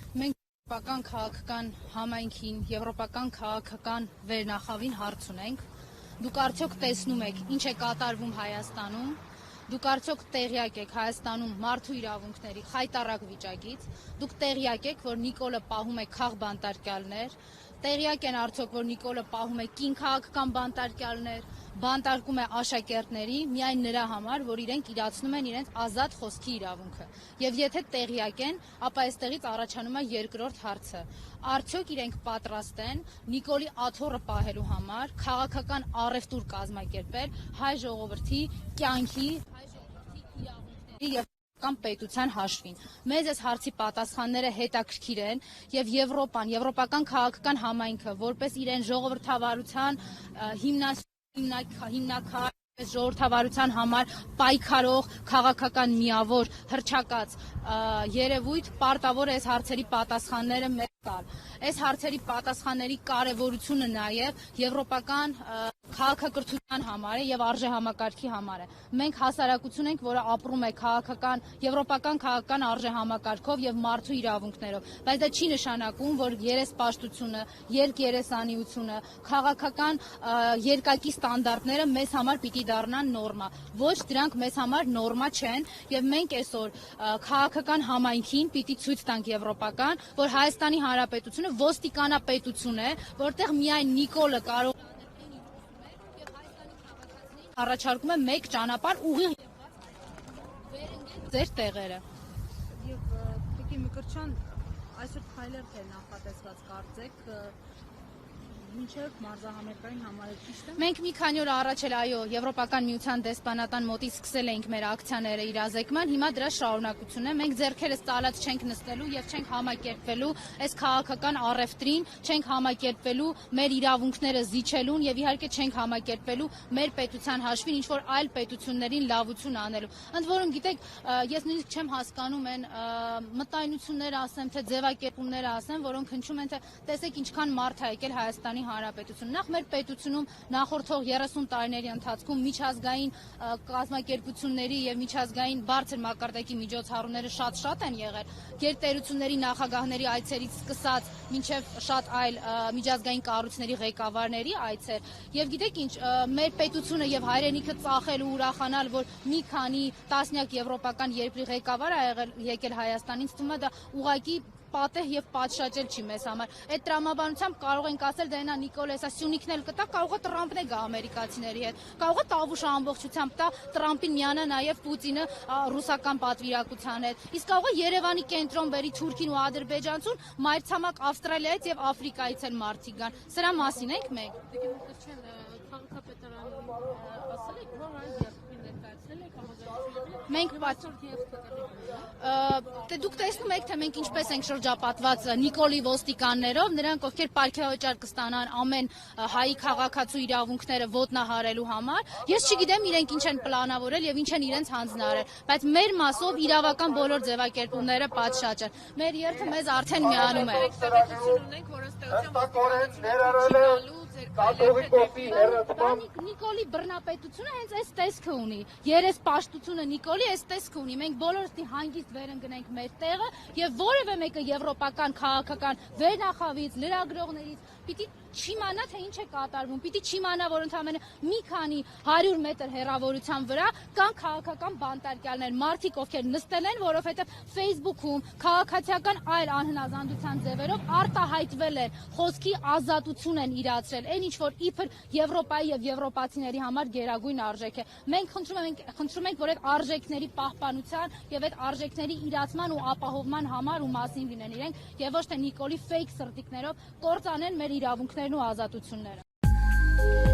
Մենք եվրոպական քաղաքական համայնքին, եվրոպական քաղաքական վերնախավին հարց ունենք։ Դուք արդյոք տեսնում եք ինչ է կատարվում Հայաստանում։ Դուք արդյոք տեղյակ եք Հայաստանում մարդու իրավունքների խայտառակ վիճակից։ Դուք տեղյակ եք, որ Նիկոլը պահում է քաղբանտարկյալներ։ Տեղյակ են արդյոք, որ Նիկոլը պահում է կին քաղաքական բանտարկյալներ, բանտարկում է աշակերտների միայն նրա համար, որ իրենք իրացնում են իրենց ազատ խոսքի իրավունքը։ Եվ եթե տեղյակ են, ապա այստեղից առաջանում է երկրորդ հարցը. արդյոք իրենք պատրաստ են Նիկոլի աթոռը պահելու համար քաղաքական առևտուր կազմակերպել հայ ժողովրդի կյանքի, հայ ժողովրդի իրավունքների եւ պետության հաշվին։ Մեզ այս հարցի պատասխանները հետաքրքիր են եւ Եվրոպան, եվրոպական քաղաքական համայնքը, որպես իրեն ժողովրդավարության հիմնական ժողովրդավարության համար պայքարող քաղաքական միավոր հռչակած երևույթ պարտավոր է այս հարցերի պատասխանները մեզ տալ։ Այս հարցերի պատասխանների կարևորությունը նաև եվրոպական քաղաքակրթության համար է եւ արժեհամակարգի համար է։ Մենք հասարակություն ենք, որը ապրում է եվրոպական քաղաքական արժեհամակարգով եւ մարդու իրավունքներով, բայց դա չի նշանակում, որ երեսպաշտությունը, երկերեսանիությունը, քաղաքական երկակի ստանդարտները մեզ համար պիտի դառնան նորմա։ Ոչ, դրանք մեզ համար նորմա չեն եւ մենք այսօր քաղաքական համայնքին պիտի ցույց տանք եվրոպական, որ Հայաստանի Հանրապետությունը ոստիկանապետություն է, որտեղ միայն Նիկոլը կարող առաջարկում է մեկ ճանապարհ ուղիղ ձեր տեղերը։ Եվ Տիկին Մկրտչյան, այսօր քայլեր թե նախատեսված կարծեք մինչև մարզահամերգային համարը ճիշտ է։ Մենք մի քանի օր առաջ էլ Եվրոպական միության դեսպանատան մոտից սկսել էինք մեր ակցիաները իրազեկման, հիմա դրա շարունակությունն է։ Մենք ձեռքերս ծալած չենք նստելու եւ չենք համակերպվելու այս քաղաքական առևտրին, չենք համակերպվելու մեր իրավունքները զիջելուն եւ իհարկե չենք համակերպվելու մեր պետության հաշվին ինչ որ այլ պետություններին լավություն անելու։ Ընդ որում գիտեք, ես նույնիսկ չեմ հասկանում այն մտայնությունները ասեմ, թե ձևակերպումները ասեմ, որոնք հնչում են, թե տեսեք ինչքան մարդ է եկել Հայաստանի Հանրապետություն։ Նախ մեր պետությունում նախորդող 30 տարիների ընթացքում միջազգային կազմակերպությունների եւ միջազգային բարձր մակարդակի միջոցառումները շատ են եղել։ Գերտերությունների նախագահների այցերից սկսած մինչև շատ այլ միջազգային կառույցների ղեկավարների այցեր։ Եվ գիտեք ինչ, մեր պետությունը եւ հայրենիքը ծախել ու ուրախանալ, որ մի քանի տասնյակ եվրոպական երկրի ղեկավար ա եկել Հայաստանից, թվում է դա ուղղակի պատեհ եւ պատշաճել չի մեզ համար։ Այդ տրամաբանությամբ կարող ենք ասել, դե նա Նիկոլը հեսա Սյունիքն էլ կտա, կարող է Տրամպն է գա ամերիկացիների հետ, կարող է Տավուշը ամբողջությամբ տա Տրամպին միանա նաեւ Պուտինը ռուսական պատվիրակության հետ, իսկ կարող է Երևանի կենտրոն բերի Թուրքին ու Ադրբեջանցուն, մայրցամաք Ավստրալիայից եւ Աֆրիկայից էլ մարդիկ գան։ Սրա մասին ենք մենք։ Մենք դուք տեսնում եք, թե մենք ինչպես ենք շրջապատված Նիկոլի ոստիկաններով, նրանք ովքեր պարգևաճար կստանան ամեն հայի քաղաքացու իրավունքները ոտնահարելու համար։ Ես չգիտեմ իրենք ինչ են պլանավորել եւ ինչ են իրենց հանձնարարել, բայց մեր մասով իրավական բոլոր ձևակերպումները պատշաճ են։ Մեր երթը մեզ արդեն միանում է։ Նիկոլի բռնապետությունը հենց այս տեսքը ունի։ Երեսպաշտությունը Նիկոլի այս տեսքը ունի։ Մենք բոլորս հանգիստ վերընկնենք մեր տեղը եւ որևէ մեկը եվրոպական քաղաքական վերնախավից, լրագրողներից պիտի չիմանա, թե ինչ է կատարվում, պիտի չիմանա, որ ընդամենը մի քանի 100 մետր հեռավորության վրա կան քաղաքական բանտարկյալներ, մարդիկ, ովքեր նստել են, որովհետև Facebook-ում քաղաքացիական այլ անհնազանդության ձևերով արտահայտվել են, խոսքի ազատություն են իրացրել, այն ինչ որ իբր Եվրոպայի եւ եվրոպացիների համար գերագույն արժեք է։ Մենք խնդրում ենք, որ այդ արժեքների պահպանության եւ այդ արժեքների իրացման ու ապահովման համար ու մասին լինեն իրենք եւ ոչ թե Նիկոլի ֆեյք սրտիկներով կործանեն մեր իրավունքներն ու ազատությունները։